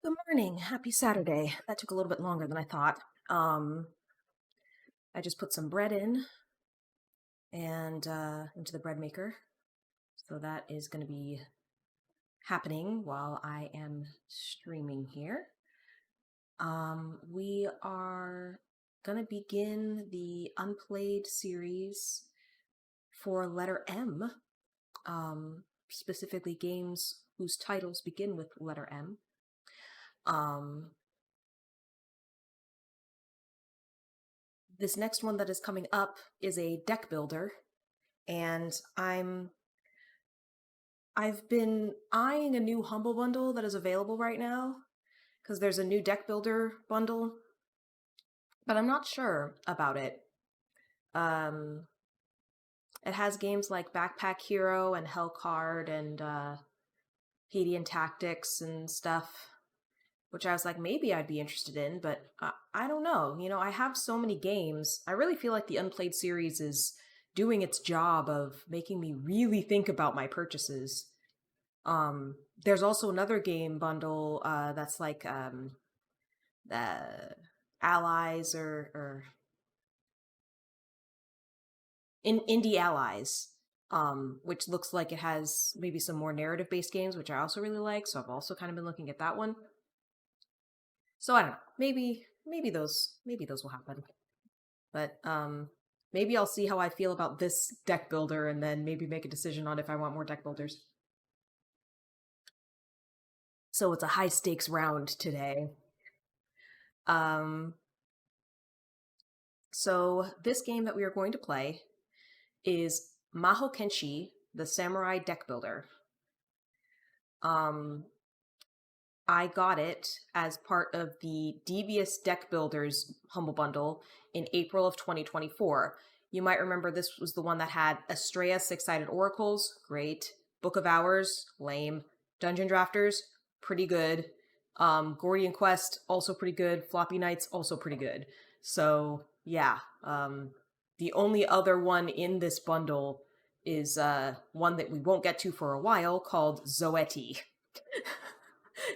Good morning. Happy Saturday. That took a little bit longer than I thought. I just put some bread in and into the bread maker. So that is going to be happening while I am streaming here. We are going to begin the Unplayed series for letter M, specifically games whose titles begin with letter M. This next one that is coming up is a deck builder, and I've been eyeing a new Humble Bundle that is available right now, because there's a new deck builder bundle, but I'm not sure about it. It has games like Backpack Hero and Hellcard and hex-tactics and stuff, which I was like, maybe I'd be interested in, but I don't know. You know, I have so many games. I really feel like the Unplayed series is doing its job of making me really think about my purchases. There's also another game bundle that's like Allies or Indie Allies, which looks like it has maybe some more narrative-based games, which I also really like, so I've also kind of been looking at that one. So I don't know, maybe those will happen. But maybe I'll see how I feel about this deck builder and then maybe make a decision on if I want more deck builders. So it's a high stakes round today. So this game that we are going to play is Mahokenshi, the Samurai Deck Builder. I got it as part of the Devious Deck Builders Humble Bundle in April of 2024. You might remember this was the one that had Estrella Six-Sided Oracles, great. Book of Hours, lame. Dungeon Drafters, pretty good. Gordian Quest, also pretty good. Floppy Knights, also pretty good. So, yeah. The only other one in this bundle is one that we won't get to for a while, called Zoetti.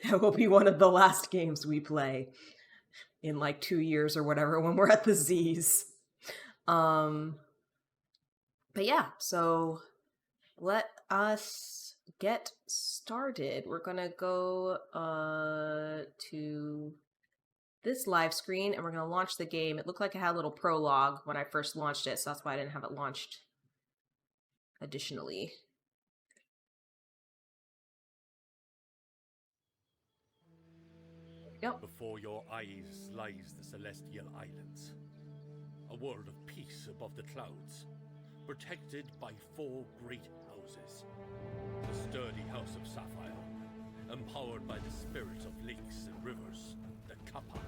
It will be one of the last games we play in like 2 years or whatever when we're at the Z's. But yeah, so let us get started. We're gonna go to this live screen and we're gonna launch the game. It looked like it had a little prologue when I first launched it, so that's why I didn't have it launched additionally. Yep. Before your eyes lies the Celestial Islands, a world of peace above the clouds, protected by 4 great houses. The sturdy House of Sapphire, empowered by the spirits of lakes and rivers, the Kappa.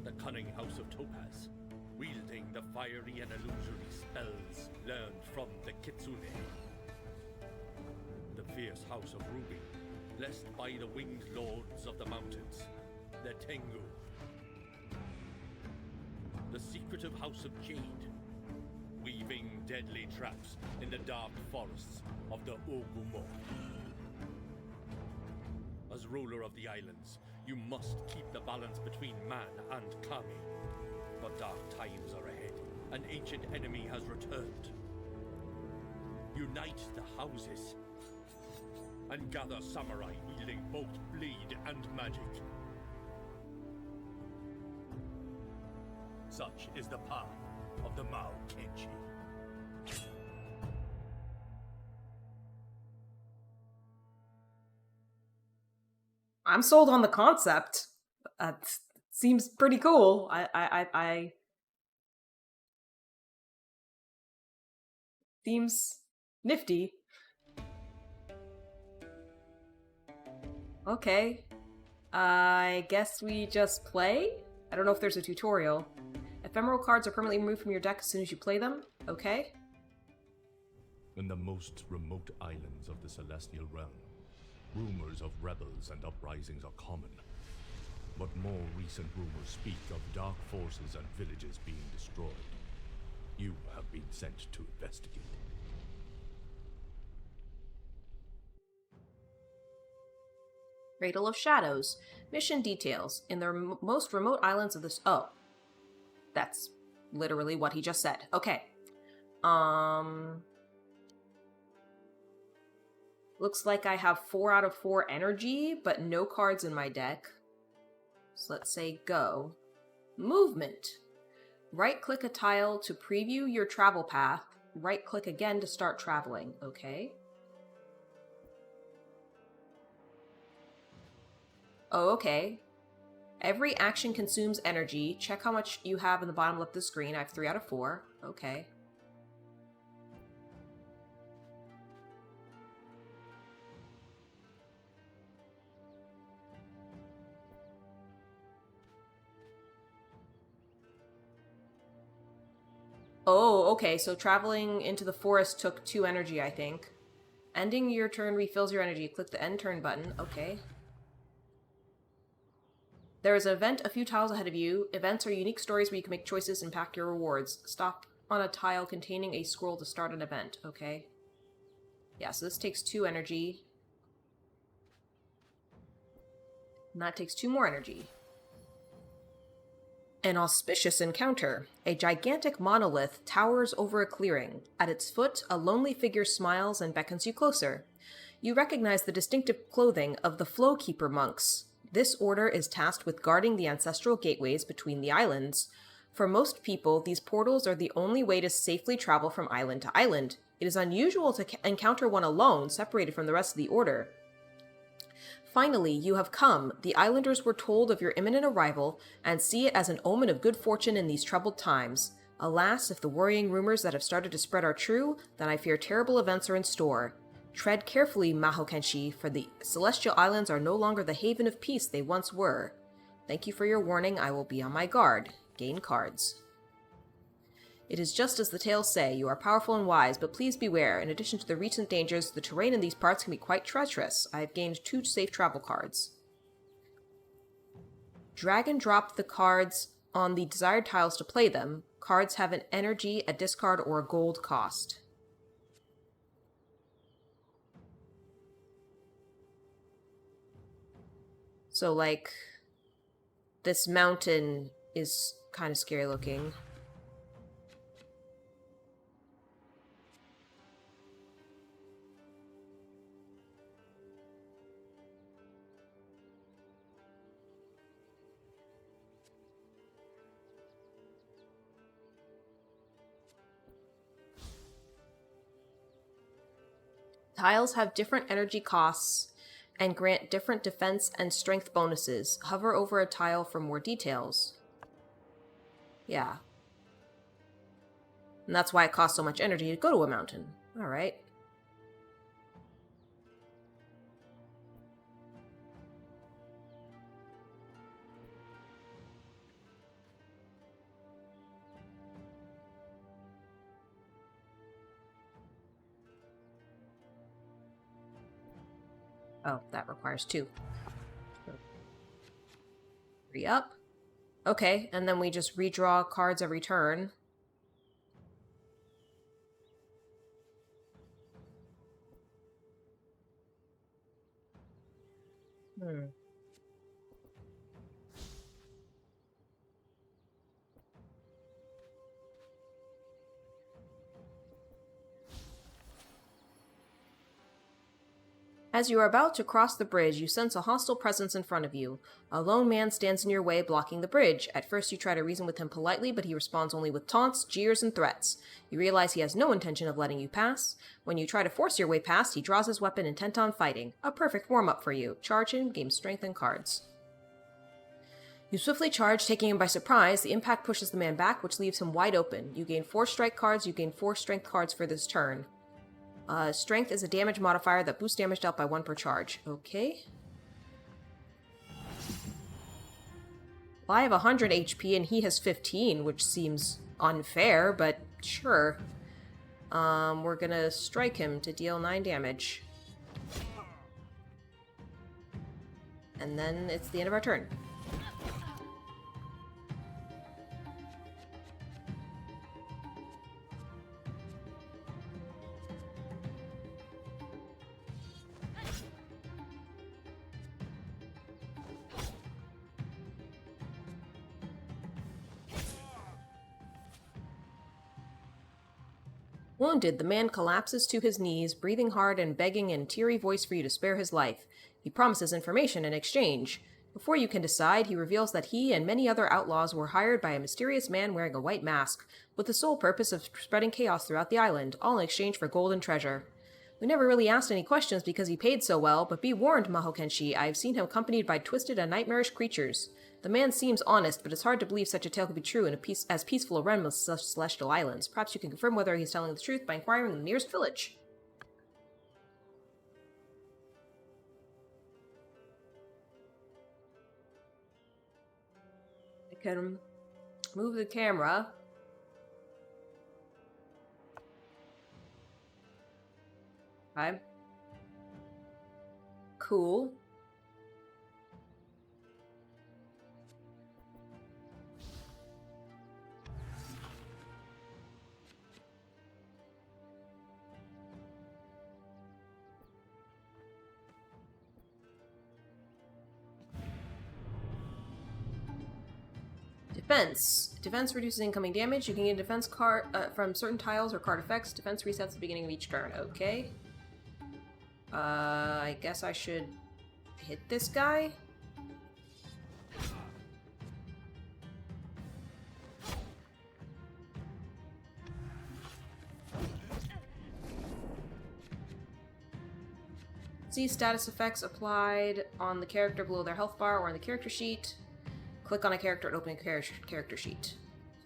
The cunning House of Topaz, wielding the fiery and illusory spells learned from the Kitsune. The fierce House of Ruby, blessed by the winged lords of the mountains, the Tengu. The secretive House of Jade, weaving deadly traps in the dark forests of the Ogumo. As ruler of the islands, you must keep the balance between man and kami. But dark times are ahead. An ancient enemy has returned. Unite the houses and gather samurai wielding both blade and magic. Such is the path of the Mahokenshi. I'm sold on the concept. Seems pretty cool. I seems nifty. Okay. I guess we just play? I don't know if there's a tutorial. Ephemeral cards are permanently removed from your deck as soon as you play them. Okay. In the most remote islands of the Celestial Realm, rumors of rebels and uprisings are common. But more recent rumors speak of dark forces and villages being destroyed. You have been sent to investigate. Cradle of Shadows. Mission details. In the most remote islands of this... Oh. That's literally what he just said. Okay. Looks like I have 4 out of 4 energy, but no cards in my deck. So let's say go. Movement. Right-click a tile to preview your travel path. Right-click again to start traveling. Okay. Oh, okay. Every action consumes energy. Check how much you have in the bottom left of the screen. I have 3 out of 4. Okay. Oh, okay, so traveling into the forest took 2 energy, I think. Ending your turn refills your energy. Click the end turn button. Okay. There is an event a few tiles ahead of you. Events are unique stories where you can make choices and impact your rewards. Stop on a tile containing a scroll to start an event. Okay. Yeah, so this takes 2 energy. And that takes 2 more energy. An auspicious encounter. A gigantic monolith towers over a clearing. At its foot, a lonely figure smiles and beckons you closer. You recognize the distinctive clothing of the Flowkeeper monks. This order is tasked with guarding the ancestral gateways between the islands. For most people, these portals are the only way to safely travel from island to island. It is unusual to encounter one alone, separated from the rest of the order. Finally, you have come. The islanders were told of your imminent arrival, and see it as an omen of good fortune in these troubled times. Alas, if the worrying rumors that have started to spread are true, then I fear terrible events are in store. Tread carefully, Mahokenshi, for the Celestial Islands are no longer the haven of peace they once were. Thank you for your warning. I will be on my guard. Gain cards. It is just as the tales say, you are powerful and wise, but please beware. In addition to the recent dangers, the terrain in these parts can be quite treacherous. I have gained 2 safe travel cards. Drag and drop the cards on the desired tiles to play them. Cards have an energy, a discard, or a gold cost. So, like, this mountain is kind of scary looking. Tiles have different energy costs and grant different defense and strength bonuses. Hover over a tile for more details. Yeah. And that's why it costs so much energy to go to a mountain. Alright. Oh, that requires 2. 3 up. Okay, and then we just redraw cards every turn. As you are about to cross the bridge, you sense a hostile presence in front of you. A lone man stands in your way, blocking the bridge. At first you try to reason with him politely, but he responds only with taunts, jeers, and threats. You realize he has no intention of letting you pass. When you try to force your way past, he draws his weapon intent on fighting. A perfect warm-up for you. Charge him, gain strength and cards. You swiftly charge, taking him by surprise. The impact pushes the man back, which leaves him wide open. You gain 4 strike cards. You gain 4 strength cards for this turn. Strength is a damage modifier that boosts damage dealt by 1 per charge. Okay. Well, I have 100 HP and he has 15, which seems unfair, but sure. We're gonna strike him to deal 9 damage. And then it's the end of our turn. Wounded, the man collapses to his knees, breathing hard and begging in teary voice for you to spare his life. He promises information in exchange. Before you can decide, he reveals that he and many other outlaws were hired by a mysterious man wearing a white mask, with the sole purpose of spreading chaos throughout the island, all in exchange for gold and treasure. We never really asked any questions because he paid so well, but be warned, Mahokenshi, I have seen him accompanied by twisted and nightmarish creatures. The man seems honest, but it's hard to believe such a tale could be true in as peaceful a realm as such celestial islands. Perhaps you can confirm whether he's telling the truth by inquiring in the nearest village. I can move the camera. Okay. Cool. Defense. Defense reduces incoming damage. You can get a defense card from certain tiles or card effects. Defense resets at the beginning of each turn. Okay. I guess I should hit this guy. See status effects applied on the character below their health bar or on the character sheet. Click on a character to open a character sheet.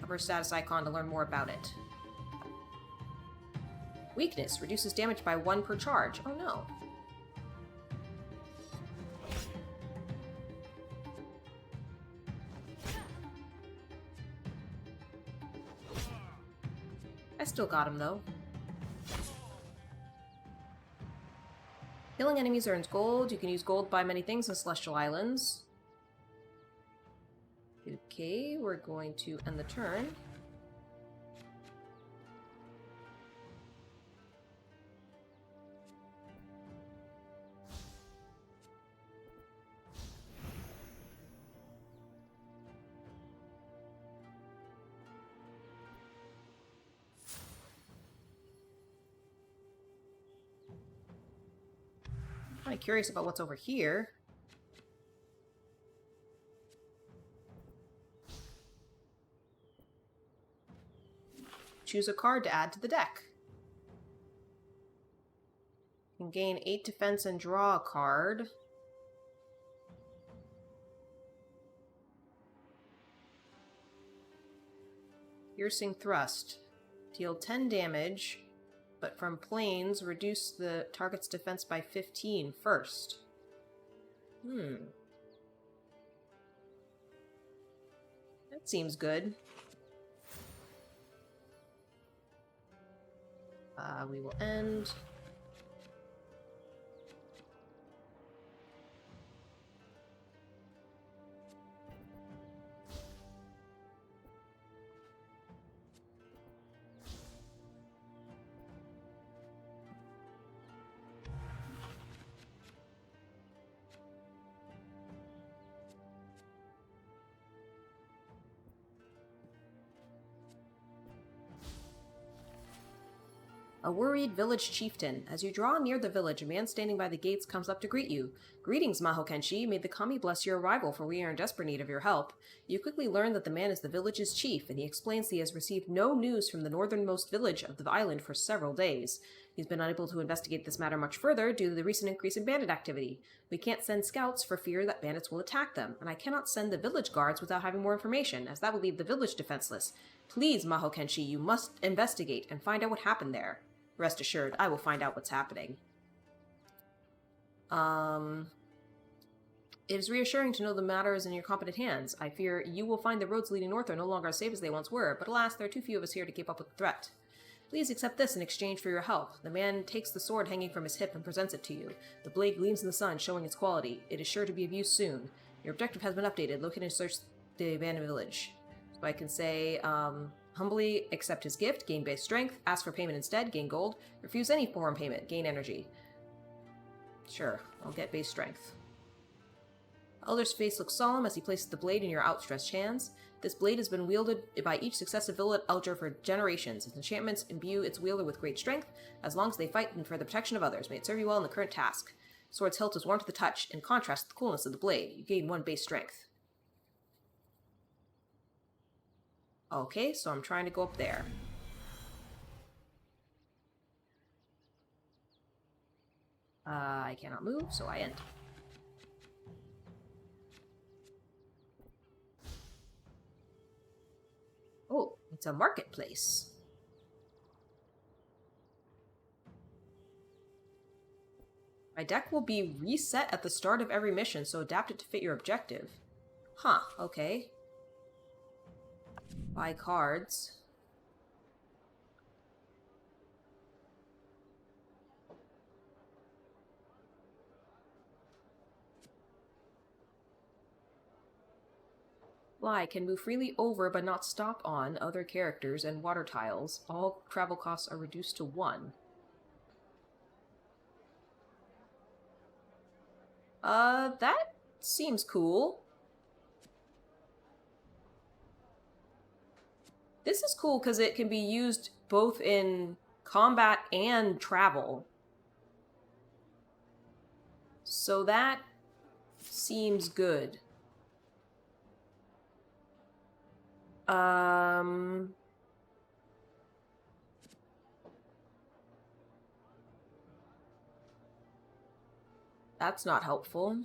Upper status icon to learn more about it. Weakness. Reduces damage by 1 per charge. Oh no. I still got him though. Killing enemies earns gold. You can use gold to buy many things in Celestial Islands. Okay, we're going to end the turn. I'm kind of curious about what's over here. Choose a card to add to the deck. You can gain 8 defense and draw a card. Piercing Thrust. Deal 10 damage, but from planes, reduce the target's defense by 15 first. That seems good. We will end. A worried village chieftain. As you draw near the village, a man standing by the gates comes up to greet you. Greetings, Mahokenshi. May the kami bless your arrival, for we are in desperate need of your help. You quickly learn that the man is the village's chief, and he explains he has received no news from the northernmost village of the island for several days. He's been unable to investigate this matter much further due to the recent increase in bandit activity. We can't send scouts for fear that bandits will attack them, and I cannot send the village guards without having more information, as that would leave the village defenseless. Please, Mahokenshi, you must investigate and find out what happened there. Rest assured, I will find out what's happening. It is reassuring to know the matter is in your competent hands. I fear you will find the roads leading north are no longer as safe as they once were, but alas, there are too few of us here to keep up with the threat. Please accept this in exchange for your help. The man takes the sword hanging from his hip and presents it to you. The blade gleams in the sun, showing its quality. It is sure to be of use soon. Your objective has been updated. Locate and search the abandoned village. So I can say, humbly accept his gift, gain base strength, ask for payment instead, gain gold, refuse any form payment, gain energy. Sure, I'll get base strength. Elder's face looks solemn as he places the blade in your outstretched hands. This blade has been wielded by each successive village elder for generations. Its enchantments imbue its wielder with great strength, as long as they fight and for the protection of others. May it serve you well in the current task. Sword's hilt is warm to the touch, in contrast to the coolness of the blade. You gain 1 base strength. Okay, so I'm trying to go up there. I cannot move, so I end. Oh, it's a marketplace. My deck will be reset at the start of every mission, so adapt it to fit your objective. Huh, okay. Buy cards. Fly can move freely over but not stop on other characters and water tiles. All travel costs are reduced to 1. That seems cool. This is cool because it can be used both in combat and travel. So that seems good. That's not helpful.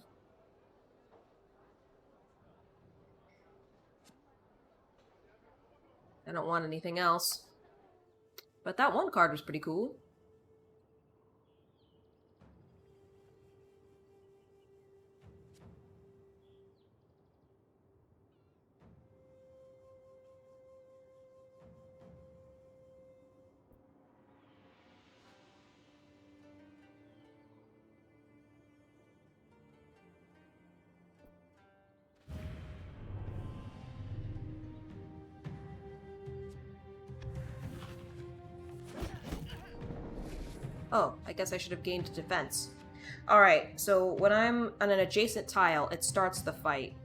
I don't want anything else. But that one card was pretty cool. Oh, I guess I should have gained defense. Alright, so when I'm on an adjacent tile, it starts the fight.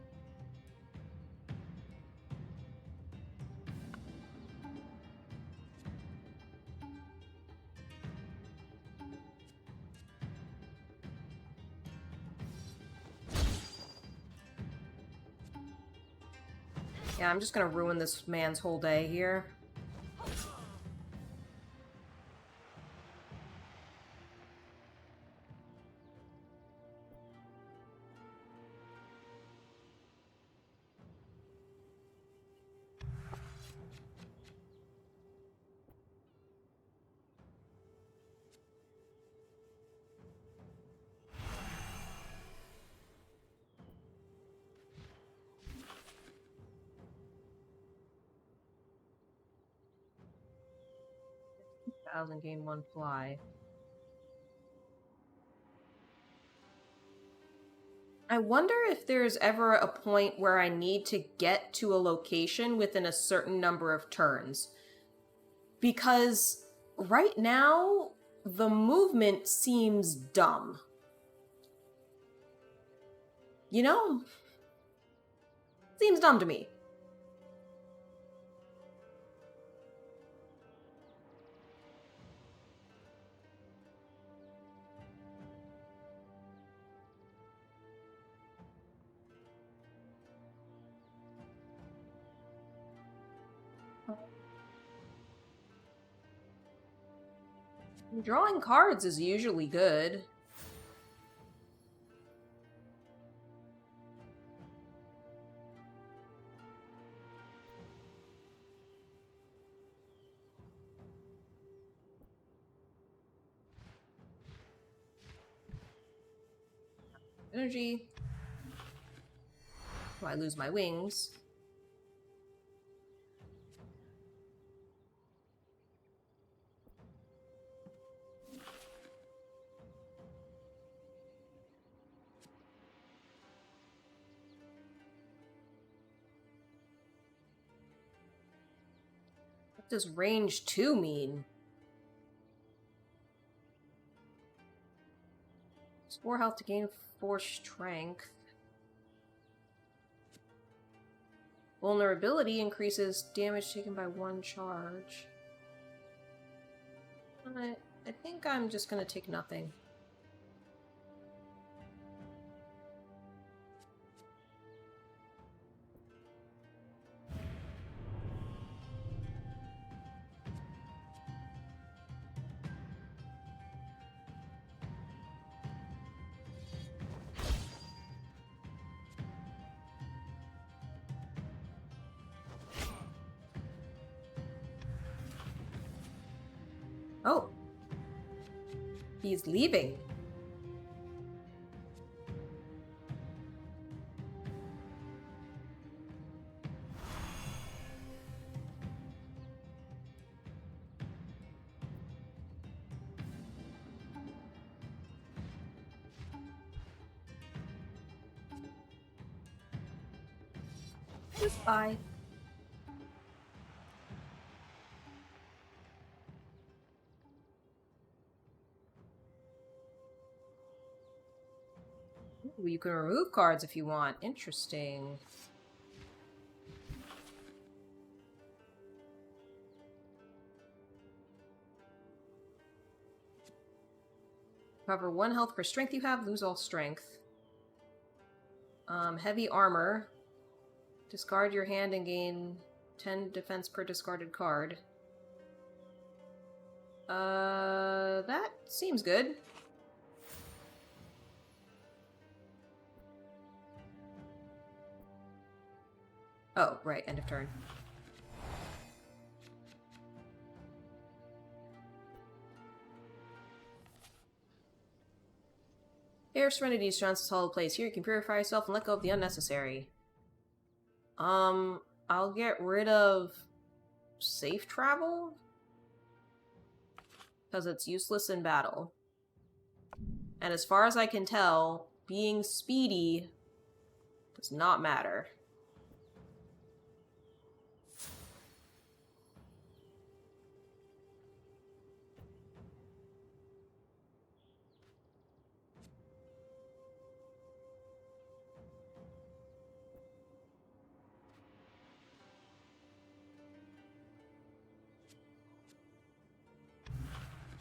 Yeah, I'm just gonna ruin this man's whole day here. Gain 1 fly. I wonder if there's ever a point where I need to get to a location within a certain number of turns. Because right now, the movement seems dumb. You know? Seems dumb to me. Drawing cards is usually good. Energy. Do I lose my wings? What does range 2 mean? It's 4 health to gain 4 strength. Vulnerability increases damage taken by 1 charge. I think I'm just gonna take nothing. Oh. He's leaving. Goodbye. Ooh, you can remove cards if you want. Interesting. Recover 1 health per strength you have, lose all strength. Heavy armor. Discard your hand and gain 10 defense per discarded card. That seems good. Oh, right, end of turn. Air Serenity surrounds this hollow place. Here you can purify yourself and let go of the unnecessary. I'll get rid of safe travel? Because it's useless in battle. And as far as I can tell, being speedy does not matter.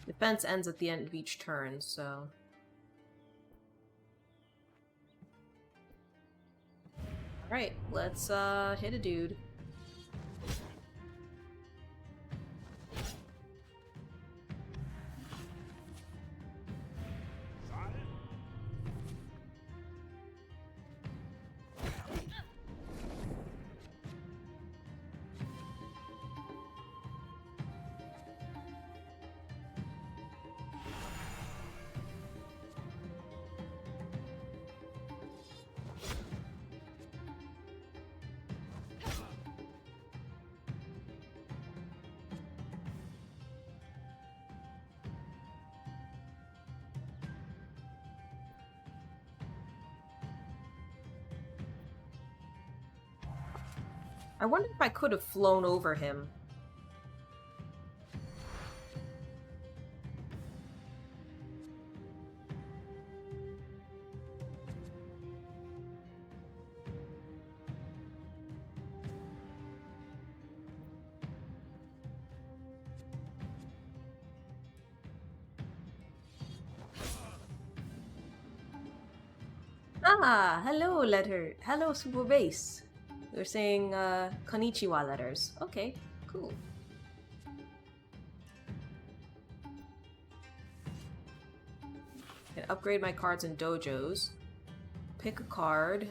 Defense ends at the end of each turn, so... Alright, let's hit a dude. I wonder if I could have flown over him. Ah, hello letter. Hello Super Base. They're saying konnichiwa letters. Okay, cool. Can upgrade my cards in dojos. Pick a card.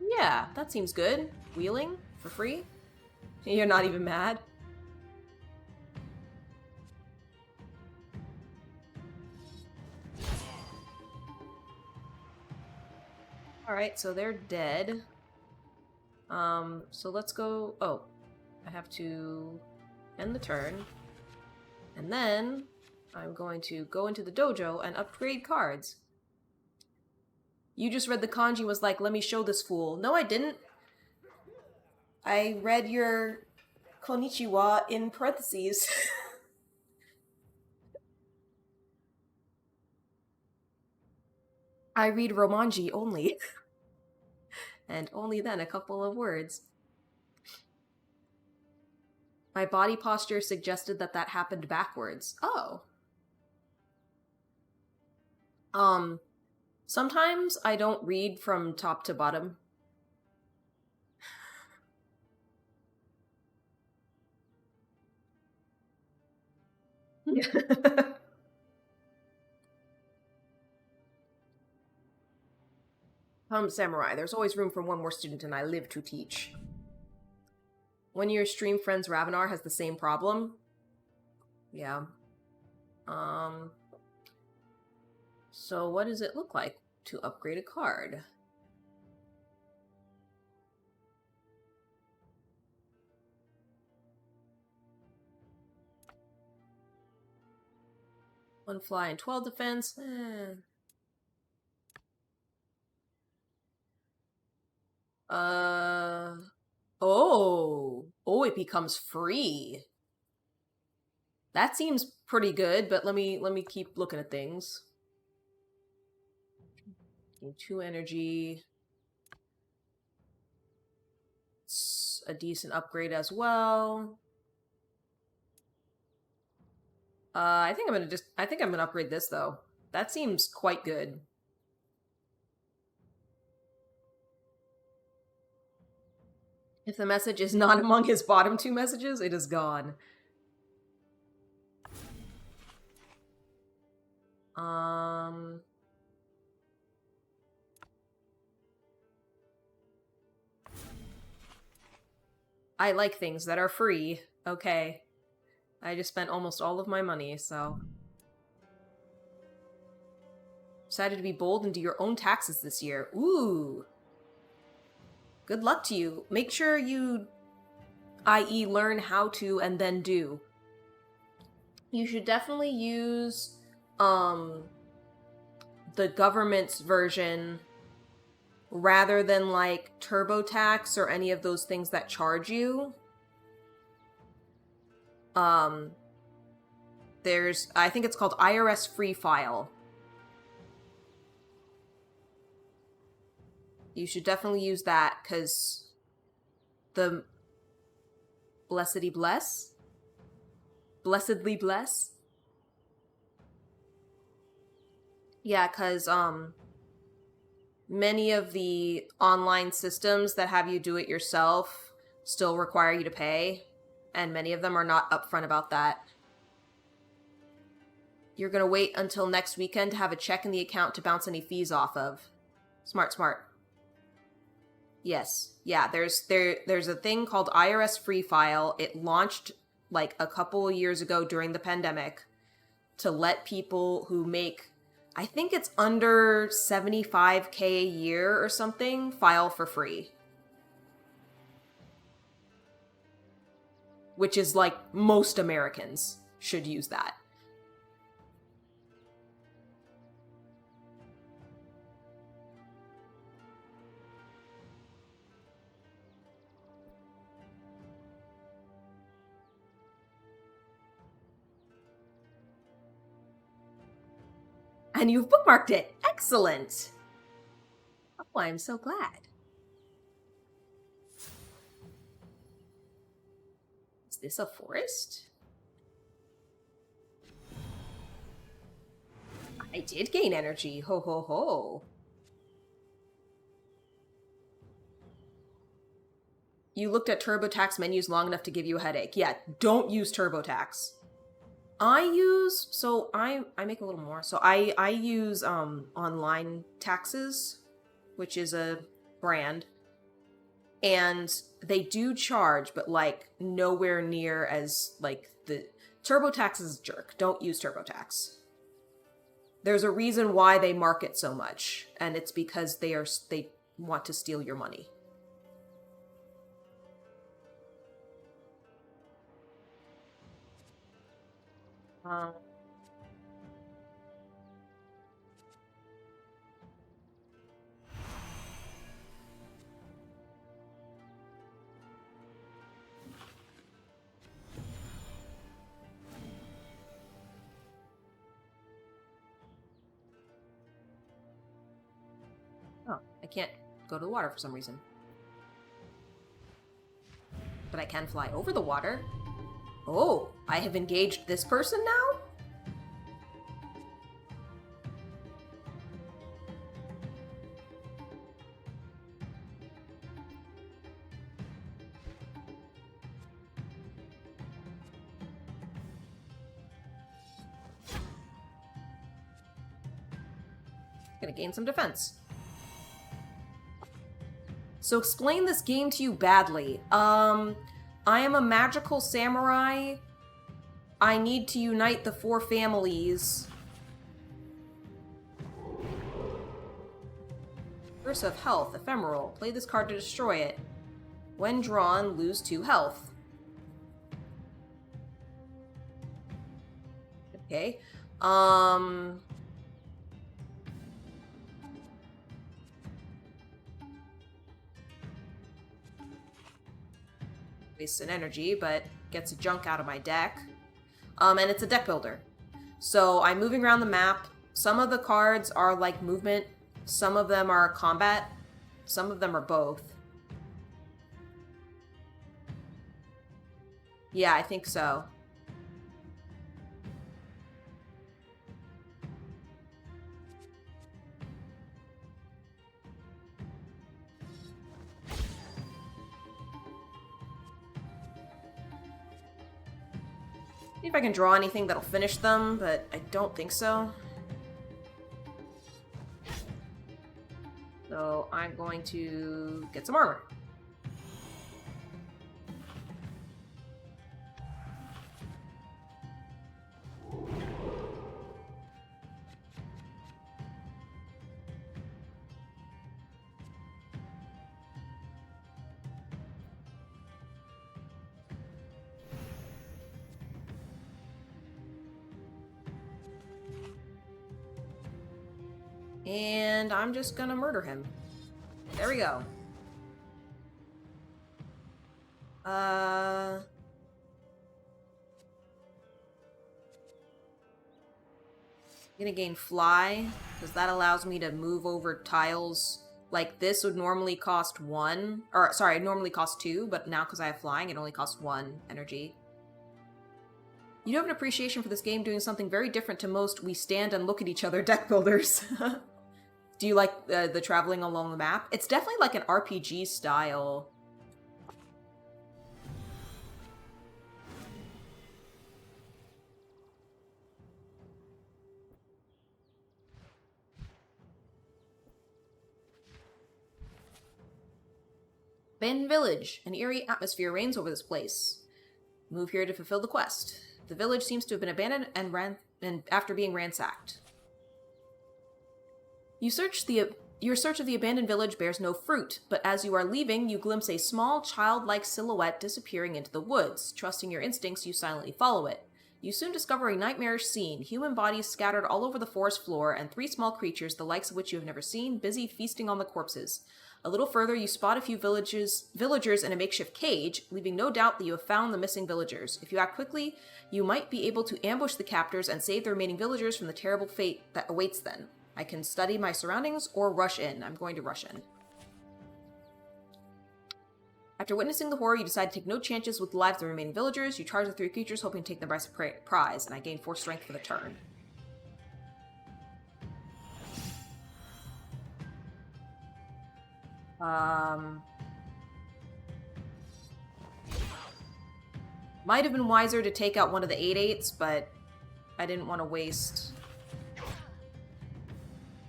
Yeah, that seems good. Wheeling for free? You're not even mad? Alright, so they're dead. So let's go... Oh, I have to end the turn. And then I'm going to go into the dojo and upgrade cards. You just read the kanji and was like, let me show this fool. No, I didn't. I read your konnichiwa in parentheses. I read Romanji only. And only then a couple of words. My body posture suggested that that happened backwards. Oh. Sometimes I don't read from top to bottom. Samurai, there's always room for one more student and I live to teach. One of your stream friends, Ravenar, has the same problem. Yeah. So what does it look like to upgrade a card? One fly and 12 defense. Oh, it becomes free. That seems pretty good, but let me keep looking at things. 2 energy. It's a decent upgrade as well. I think I'm gonna upgrade this though. That seems quite good. If the message is not among his bottom 2 messages, it is gone. I like things that are free. Okay. I just spent almost all of my money, so... Decided to be bold and do your own taxes this year. Ooh! Good luck to you. Make sure you, i.e. learn how to and then do. You should definitely use, the government's version rather than, like, TurboTax or any of those things that charge you. There's, I think it's called IRS Free File. You should definitely use that, because the blessedly bless? Blessedly bless? Yeah, because, many of the online systems that have you do it yourself still require you to pay, and many of them are not upfront about that. You're gonna wait until next weekend to have a check in the account to bounce any fees off of. Smart, smart. Yes. Yeah, there's a thing called IRS Free File. It launched like a couple of years ago during the pandemic to let people who make, I think it's under 75K a year or something, file for free. Which is like most Americans should use that. And you've bookmarked it! Excellent! Oh, I'm so glad. Is this a forest? I did gain energy. Ho ho ho. You looked at TurboTax menus long enough to give you a headache. Yeah, don't use TurboTax. I make a little more. So I use Online Taxes, which is a brand. And they do charge, but like nowhere near as like the TurboTax is a jerk. Don't use TurboTax. There's a reason why they market so much, and it's because they want to steal your money. Oh, I can't go to the water for some reason. But I can fly over the water. Oh, I have engaged this person now? Gonna gain some defense. So explain this game to you badly. I am a magical samurai. I need to unite the 4 families. Curse of Health, ephemeral. Play this card to destroy it. When drawn, lose 2 health. Okay. Wastes an energy, but gets junk out of my deck. And it's a deck builder. So I'm moving around the map. Some of the cards are like movement. Some of them are combat. Some of them are both. Yeah, I think so. See if I can draw anything that'll finish them, but I don't think so. So I'm going to get some armor. And I'm just gonna murder him. There we go. I'm gonna gain fly, because that allows me to move over tiles. Like, this would normally cost 1, or sorry, it'd normally cost 2, but now because I have flying, it only costs 1 energy. You do have an appreciation for this game doing something very different to most we stand and look at each other deck builders. Do you like the traveling along the map? It's definitely like an RPG style. Abandoned Village. An eerie atmosphere reigns over this place. Move here to fulfill the quest. The village seems to have been abandoned and after being ransacked. Your search of the abandoned village bears no fruit, but as you are leaving, you glimpse a small, childlike silhouette disappearing into the woods. Trusting your instincts, you silently follow it. You soon discover a nightmarish scene, human bodies scattered all over the forest floor, and 3 small creatures, the likes of which you have never seen, busy feasting on the corpses. A little further, you spot a few villagers in a makeshift cage, leaving no doubt that you have found the missing villagers. If you act quickly, you might be able to ambush the captors and save the remaining villagers from the terrible fate that awaits them. I can study my surroundings or rush in. I'm going to rush in. After witnessing the horror, you decide to take no chances with the lives of the remaining villagers. You charge the 3 creatures, hoping to take them by surprise, and I gain 4 strength for the turn. Might have been wiser to take out one of the 8/8s, but I didn't want to waste.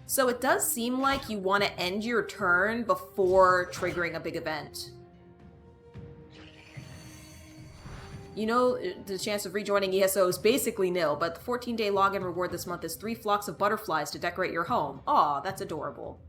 So it does seem like you want to end your turn before triggering a big event. You know, the chance of rejoining ESO is basically nil, but the 14-day login reward this month is 3 flocks of butterflies to decorate your home. Aw, that's adorable.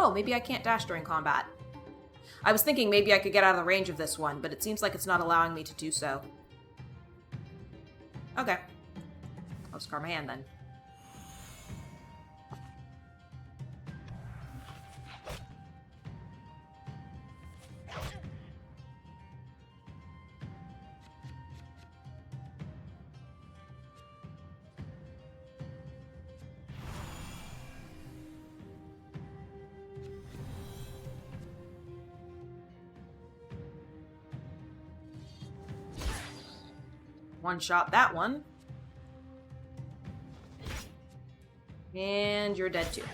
Oh, maybe I can't dash during combat. I was thinking maybe I could get out of the range of this one, but it seems like it's not allowing me to do so. Okay. I'll discard my hand then. One shot that one. And you're dead too.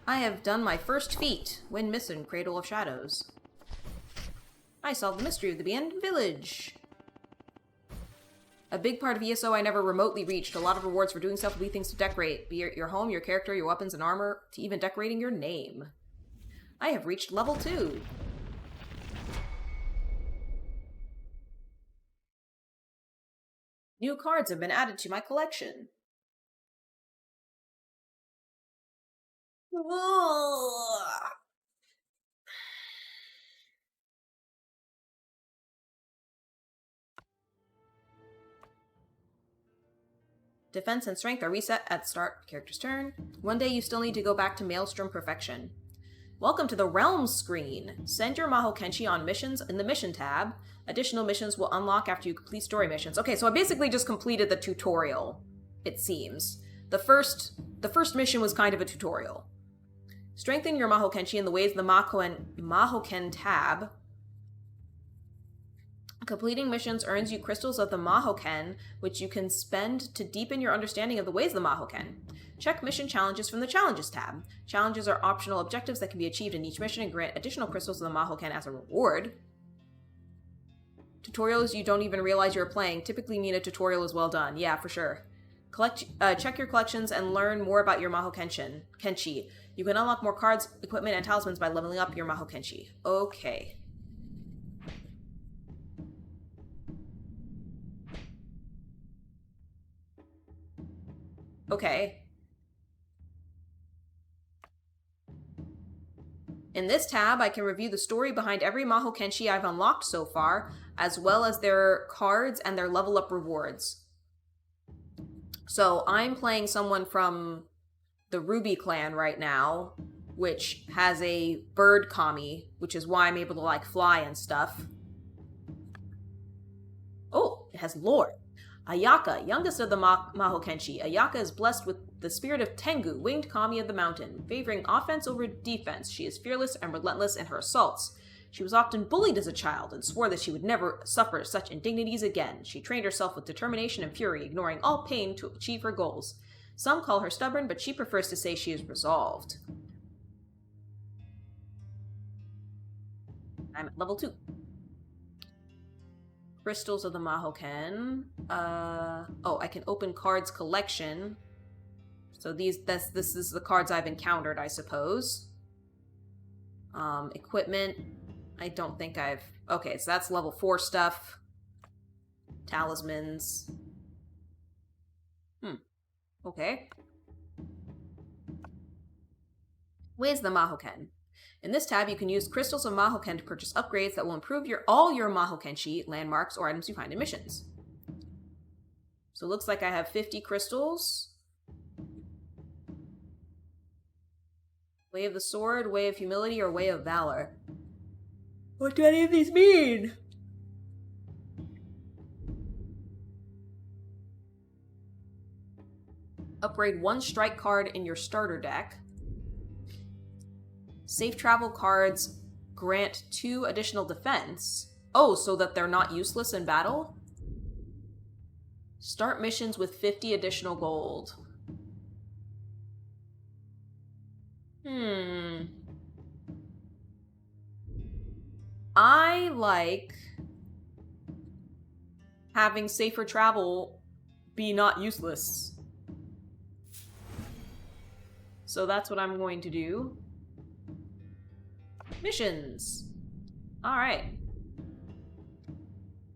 I have done my first feat. Win mission, Cradle of Shadows. I solved the mystery of the abandoned village. A big part of ESO I never remotely reached. A lot of rewards for doing stuff, things to decorate. Be it your home, your character, your weapons and armor, to even decorating your name. I have reached level 2. New cards have been added to my collection. Defense and strength are reset at the start of character's turn. One day you still need to go back to Maelstrom Perfection. Welcome to the Realms screen. Send your Mahokenshi on missions in the Mission tab. Additional missions will unlock after you complete story missions. Okay, so I basically just completed the tutorial, it seems. The first mission was kind of a tutorial. Strengthen your Mahokenshi in the ways of the Mahoken tab. Completing missions earns you crystals of the Mahoken, which you can spend to deepen your understanding of the ways of the Mahoken. Check mission challenges from the Challenges tab. Challenges are optional objectives that can be achieved in each mission and grant additional crystals of the Mahoken as a reward. Tutorials you don't even realize you're playing typically mean a tutorial is well done. Yeah, for sure. Check your collections and learn more about your Mahokenshi. You can unlock more cards, equipment, and talismans by leveling up your Mahokenshi. Okay. Okay. In this tab, I can review the story behind every Mahokenshi I've unlocked so far, as well as their cards and their level up rewards. So I'm playing someone from the Ruby clan right now, which has a bird kami, which is why I'm able to, like, fly and stuff. Oh, it has lore. Ayaka, youngest of the Mahokenshi. Ayaka is blessed with the spirit of Tengu, winged kami of the mountain. Favoring offense over defense, she is fearless and relentless in her assaults. She was often bullied as a child and swore that she would never suffer such indignities again. She trained herself with determination and fury, ignoring all pain to achieve her goals. Some call her stubborn, but she prefers to say she is resolved. I'm at level 2. Crystals of the Mahoken. Oh, I can open cards collection. So this is the cards I've encountered, I suppose. Equipment. I don't think I've... Okay, so that's level 4 stuff. Talismans. Okay. Ways the Mahoken. In this tab, you can use crystals of Mahoken to purchase upgrades that will improve all your Mahokenshi, landmarks, or items you find in missions. So it looks like I have 50 crystals. Way of the Sword, Way of Humility, or Way of Valor. What do any of these mean? Upgrade 1 strike card in your starter deck. Safe travel cards grant 2 additional defense. Oh, so that they're not useless in battle? Start missions with 50 additional gold. I like having safer travel be not useless. So that's what I'm going to do. Missions. Alright.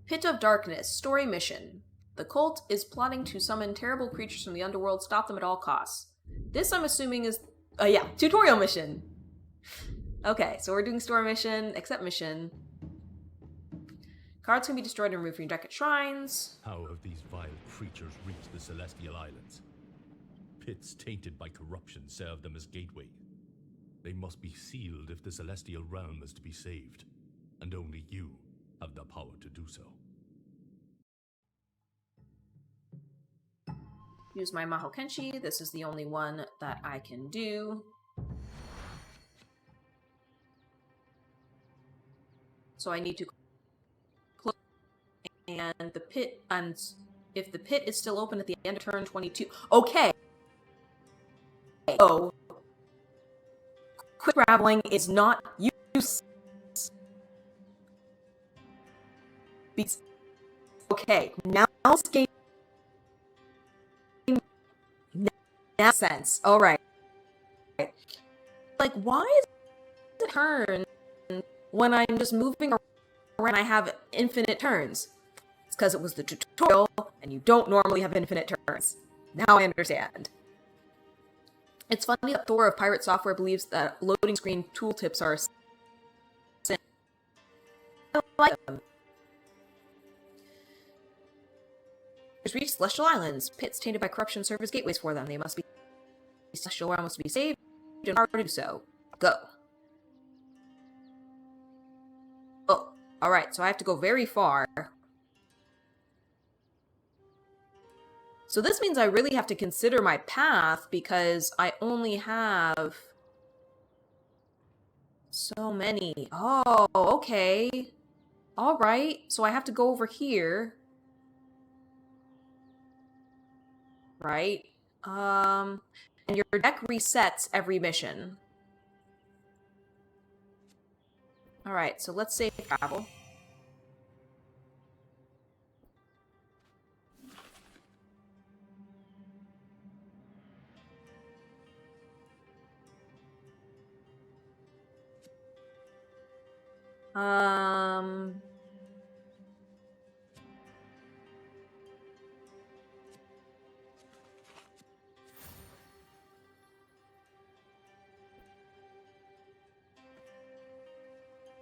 Pit of Darkness, story mission. The cult is plotting to summon terrible creatures from the underworld, stop them at all costs. This, I'm assuming, is Yeah, tutorial mission. Okay, so we're doing story mission, accept mission. Cards can be destroyed and removed from your deck at shrines. How have these vile creatures reached the Celestial Islands? Pits tainted by corruption serve them as gateway. They must be sealed if the Celestial Realm is to be saved, and only you have the power to do so. Use my Mahokenshi. This is the only one that I can do. So I need to close, and the pit, and if the pit is still open at the end of turn 22, okay. Oh, quick traveling is not useless. Okay, now it's game. Now sense. All right. Like, why is it turn when I'm just moving around? I have infinite turns. It's because it was the tutorial, and you don't normally have infinite turns. Now I understand. It's funny that Thor of Pirate Software believes that loading screen tooltips are a sin. I like them. There's reached Celestial Islands. Pits tainted by corruption serve as gateways for them. They must be Celestial Realm must be saved, and power to do so. Go. Oh, alright, so I have to go very far. So this means I really have to consider my path, because I only have so many. Oh, okay. Alright, so I have to go over here. Right? And your deck resets every mission. Alright, so let's save travel.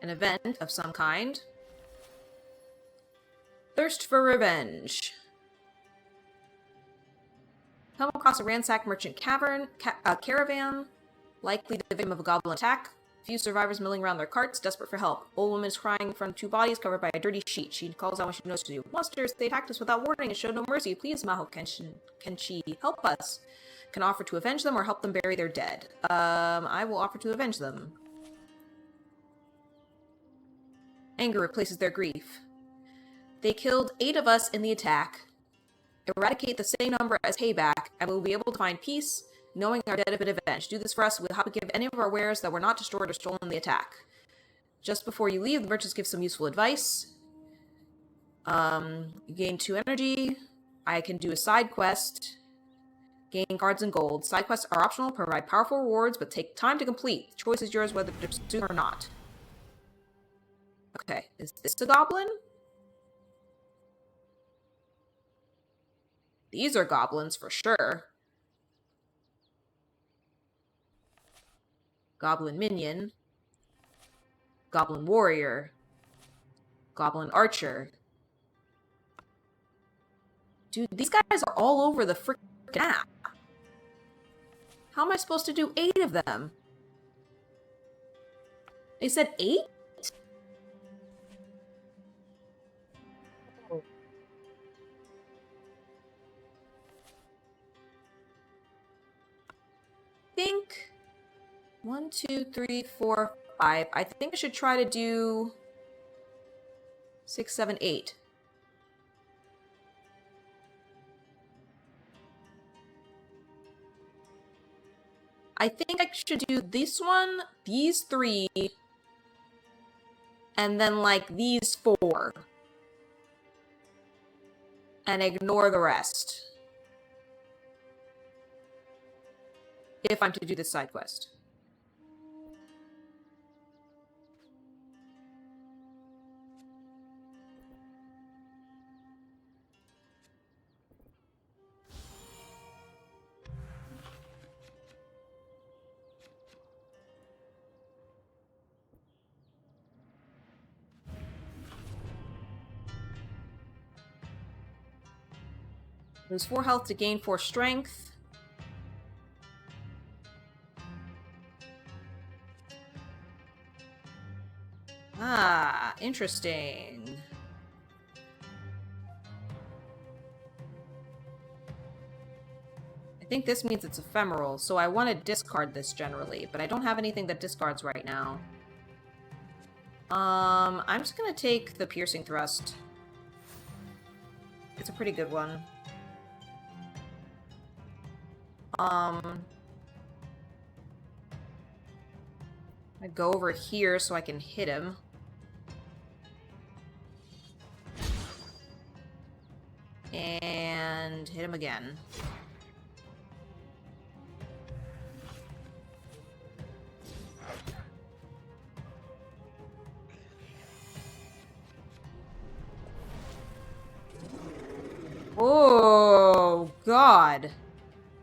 An event of some kind. Thirst for revenge. Come across a ransacked merchant caravan, likely the victim of a goblin attack. Few survivors milling around their carts, desperate for help. Old woman is crying in front of two bodies covered by a dirty sheet. She calls out when she notices you. Monsters, they attacked us without warning and showed no mercy. Please, Mahokenshi, help us. Can offer to avenge them or help them bury their dead. I will offer to avenge them. Anger replaces their grief. They killed 8 of us in the attack. Eradicate the same number as payback, and we'll be able to find peace, knowing our dead have been avenged. Do this for us. We'll have to give any of our wares that were not destroyed or stolen in the attack. Just before you leave, the merchants give some useful advice. You gain 2 energy. I can do a side quest. Gain cards and gold. Side quests are optional, provide powerful rewards, but take time to complete. The choice is yours whether to pursue or not. Okay, is this a goblin? These are goblins for sure. Goblin minion. Goblin warrior. Goblin archer. Dude, these guys are all over the freaking map. How am I supposed to do 8 of them? They said 8? I think 1, 2, 3, 4, 5. I think I should try to do 6, 7, 8. I think I should do this one, these 3, and then like these 4. And ignore the rest. If I'm to do this side quest. Lose 4 health to gain 4 strength. Ah, interesting. I think this means it's ephemeral, so I want to discard this generally, but I don't have anything that discards right now. I'm just gonna take the piercing thrust. It's a pretty good one. I go over here so I can hit him. And hit him again. Oh, God.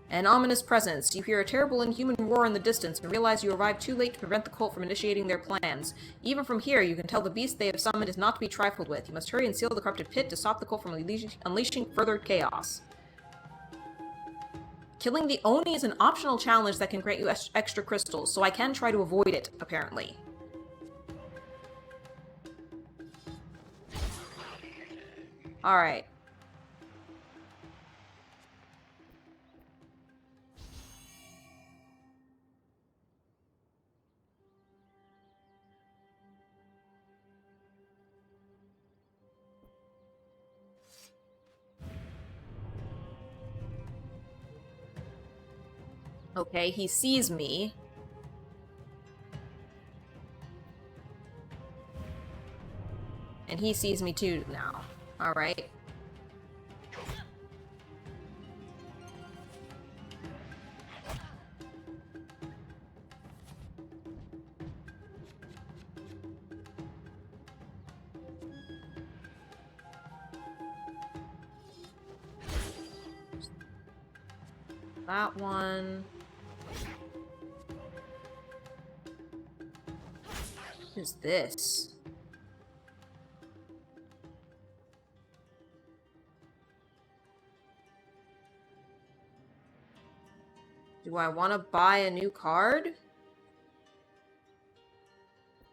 An ominous presence. You hear a terrible inhuman roar in the distance and realize you arrived too late to prevent the cult from initiating their plans. Even from here, you can tell the beast they have summoned is not to be trifled with. You must hurry and seal the corrupted pit to stop the cult from unleashing further chaos. Killing the Oni is an optional challenge that can grant you extra crystals, so I can try to avoid it, apparently. Alright. Okay, he sees me. And he sees me too now. Alright. That one. What is this? Do I want to buy a new card?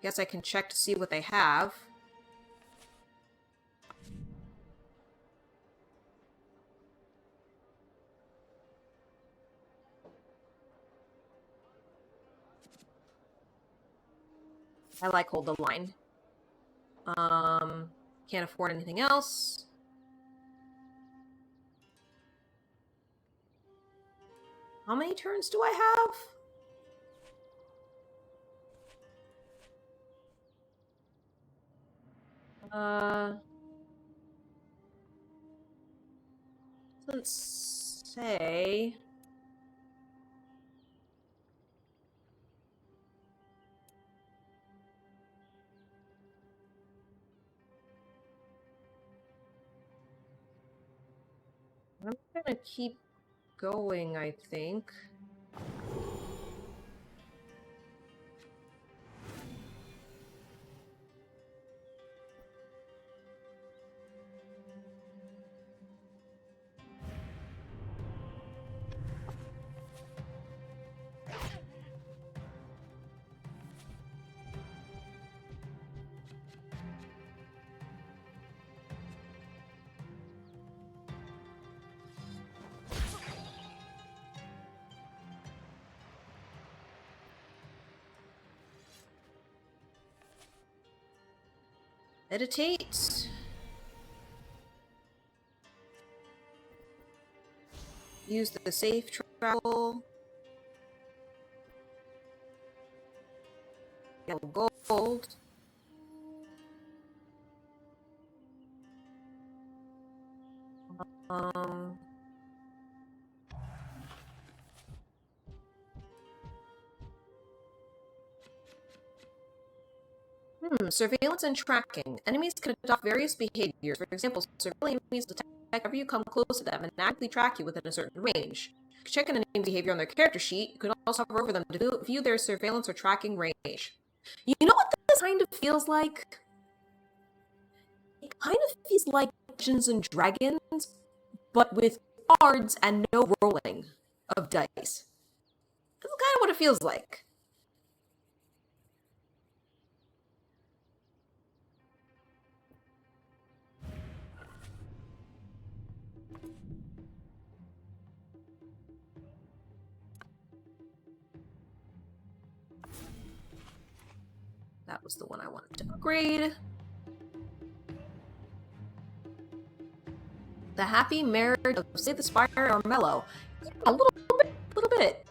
Guess I can check to see what they have. I like hold the line. Can't afford anything else. How many turns do I have? Doesn't say. I'm gonna keep going, I think. Meditate. Use the safe travel. Yellow gold. Surveillance and tracking. Enemies can adopt various behaviors. For example, surveilling enemies detect whenever you come close to them and actively track you within a certain range. You can check an enemy's behavior on their character sheet. You can also hover over them to view their surveillance or tracking range. You know what this kind of feels like? It kind of feels like Dungeons and Dragons, but with cards and no rolling of dice. That's kind of what it feels like. That was the one I wanted to upgrade. The happy marriage of Say the Spire or Mellow. Yeah, a little bit.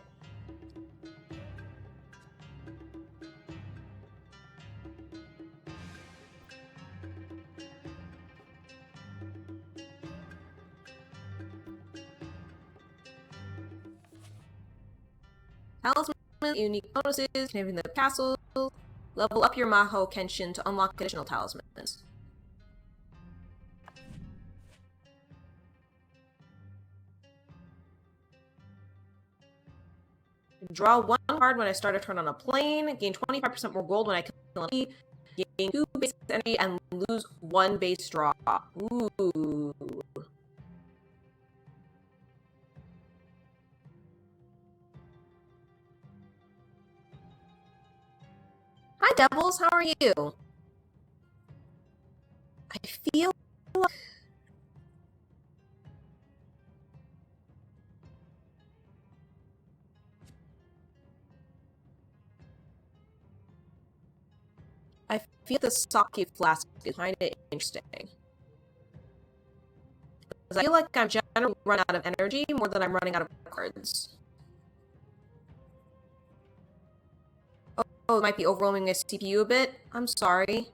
Talisman, unique bonuses, can even the castle. Level up your Mahokenshi to unlock additional talismans. Draw 1 card when I start a turn on a plane. Gain 25% more gold when I kill an enemy. Gain 2 base energy and lose 1 base draw. Ooh. Hi, Devils. How are you? I feel like... I feel the sake flask is kind of interesting. Because I feel like I'm generally running out of energy more than I'm running out of cards. Oh, it might be overwhelming my CPU a bit. I'm sorry.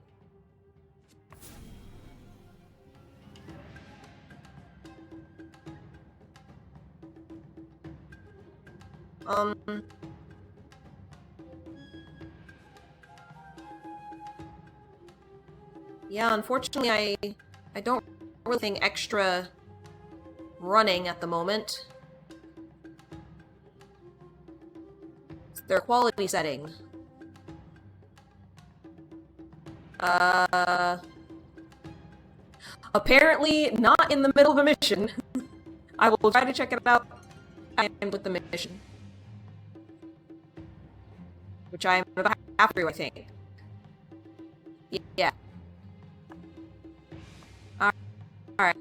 Yeah, unfortunately, I don't really think extra running at the moment. It's their quality setting. Apparently not in the middle of a mission. I will try to check it out and with the mission. Which I'm about half through, I think. Yeah. Alright.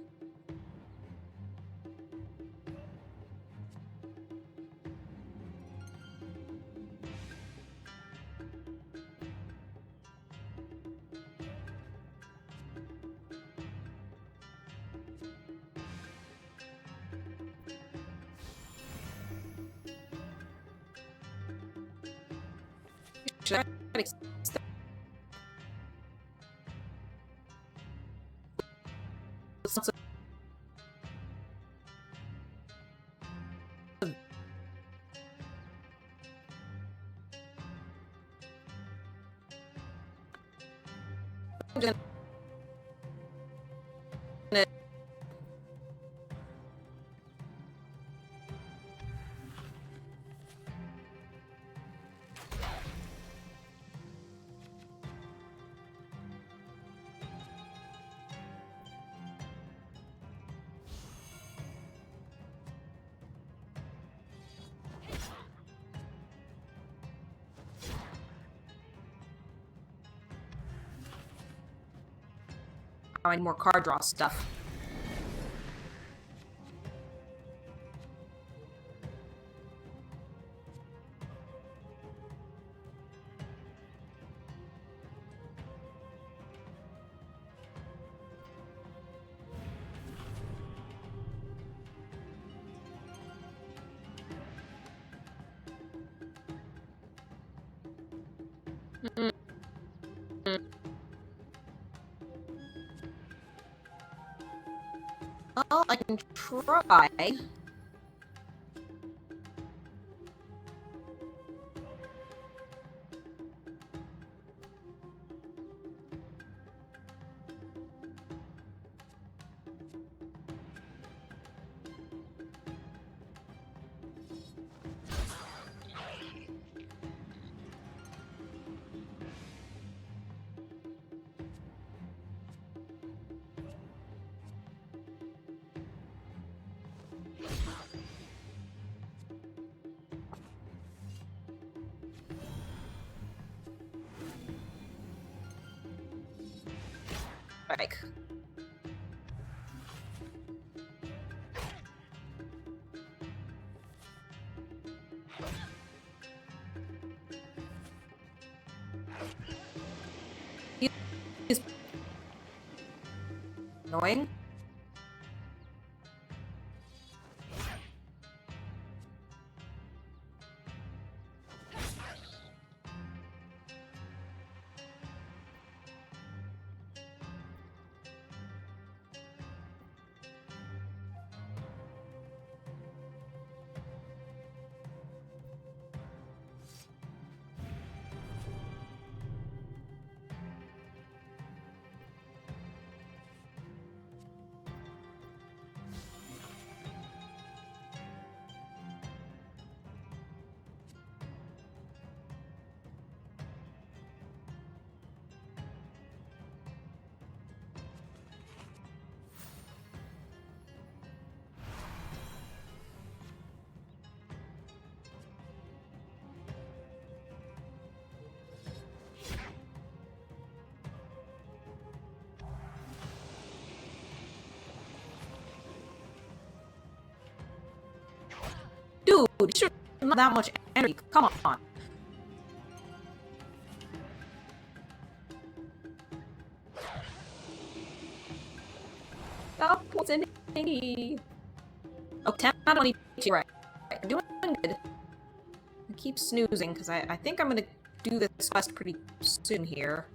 Should I I need more card draw stuff. Well, I can try. strike. He's annoying. Dude, you should not that much energy. Come on. Stop poisoning me. Oh, 10 out of 22. Right. I'm doing good. I keep snoozing because I think I'm gonna do this quest pretty soon here.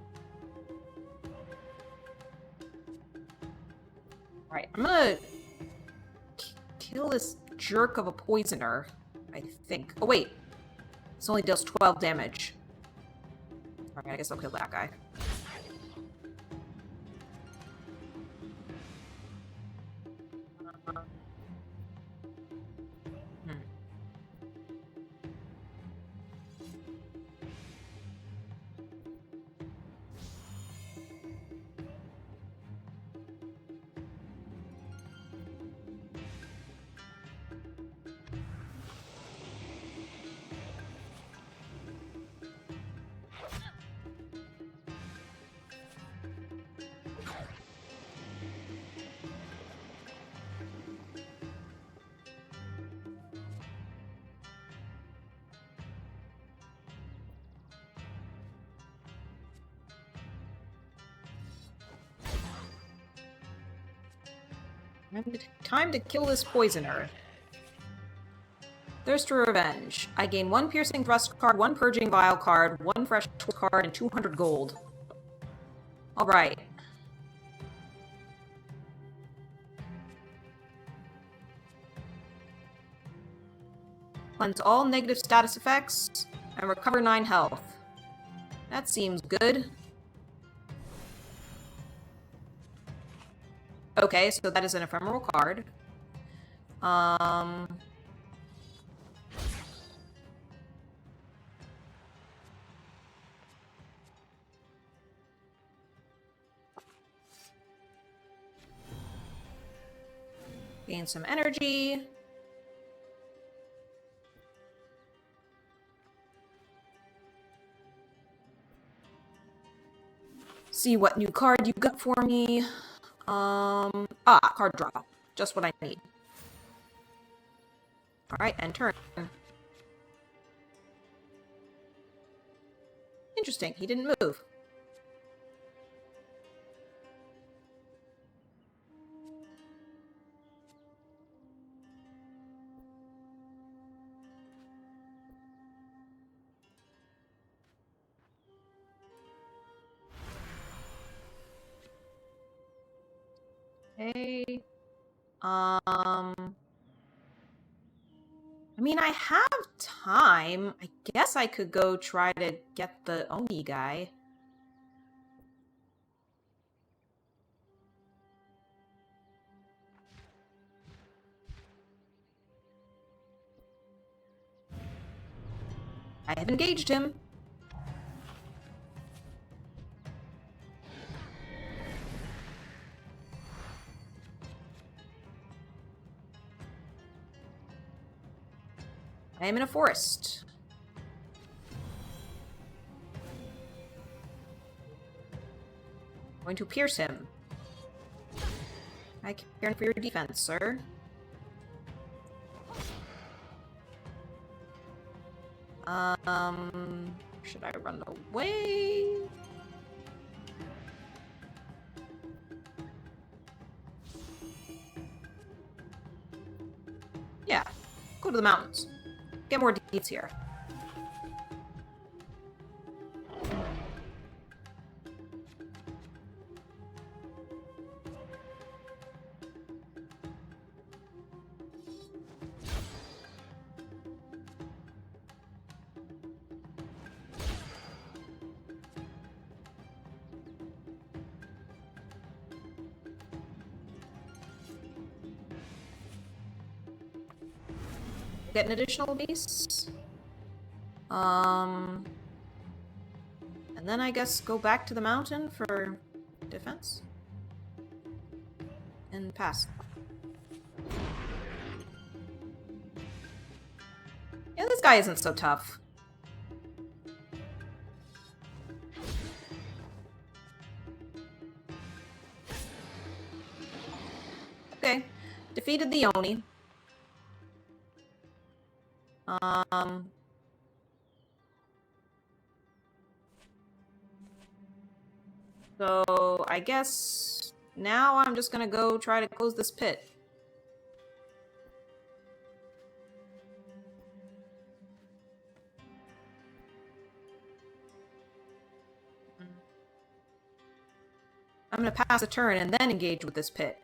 Alright, I'm gonna kill this jerk of a poisoner, I think. Oh, wait. This only does 12 damage. Alright, I guess I'll kill that guy. Time to kill this poisoner. Thirst for Revenge. I gain 1 Piercing Thrust card, 1 Purging Vial card, 1 Fresh card, and 200 gold. Alright. Cleanse all negative status effects, and recover 9 health. That seems good. Okay, so that is an ephemeral card. Gain some energy. See what new card you got for me. Card draw. Just what I need. Alright, and turn. Interesting, he didn't move. Okay. I mean, I have time. I guess I could go try to get the Oni guy. I have engaged him. I am in a forest. Going to pierce him. I care for your defense, sir. Should I run away? Yeah, go to the mountains. Get more deeds here. Get an additional base. And then I guess go back to the mountain for defense. And pass. Yeah, this guy isn't so tough. Okay. Defeated the Oni. So I guess now I'm just gonna go try to close this pit. I'm gonna pass a turn and then engage with this pit.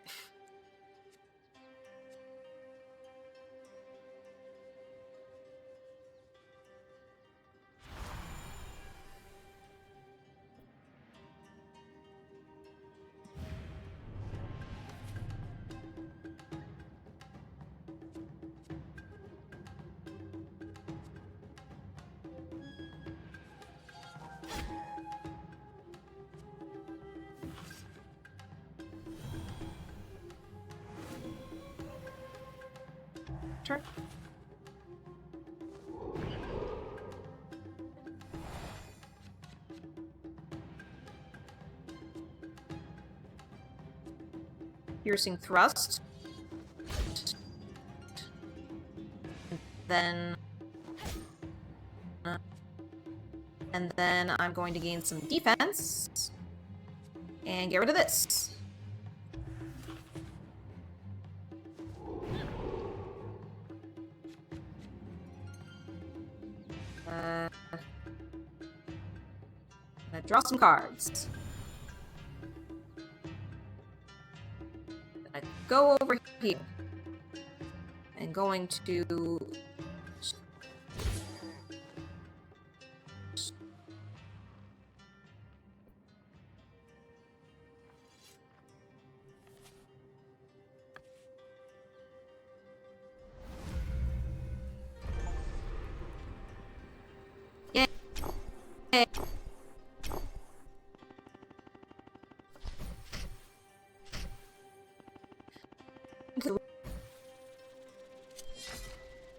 Turn. Piercing thrust. Then... and then I'm going to gain some defense. And get rid of this. Gonna draw some cards. Gonna go over here. And going to...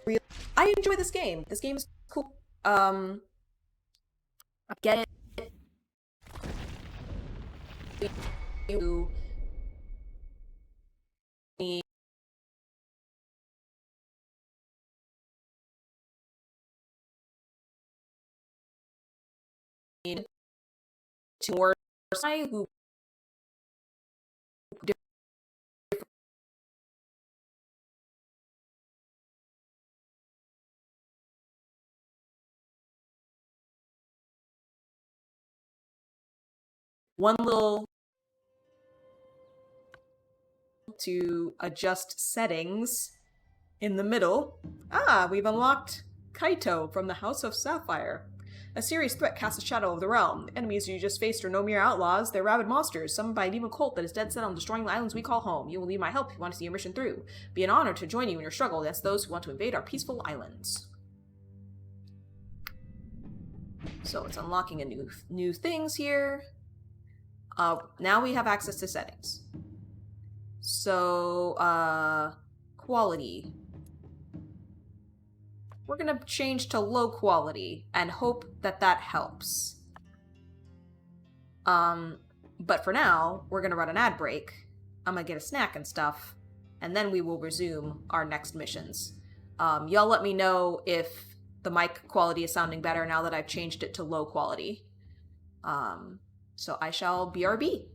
yeah. I enjoy this game. This game is cool. I get it. You need to work who one little to adjust settings in the middle. Ah, we've unlocked Kaito from the House of Sapphire. A serious threat casts a shadow over the realm. Enemies you just faced are no mere outlaws, they're rabid monsters, summoned by a demon cult that is dead set on destroying the islands we call home. You will need my help if you want to see your mission through. Be an honor to join you in your struggle against those who want to invade our peaceful islands. So it's unlocking a new things here. Now we have access to settings. So, quality. We're gonna change to low quality and hope that that helps. But for now, we're gonna run an ad break I'm gonna get a snack and stuff, and then we will resume our next missions. Y'all let me know if the mic quality is sounding better now that I've changed it to low quality. So I shall BRB.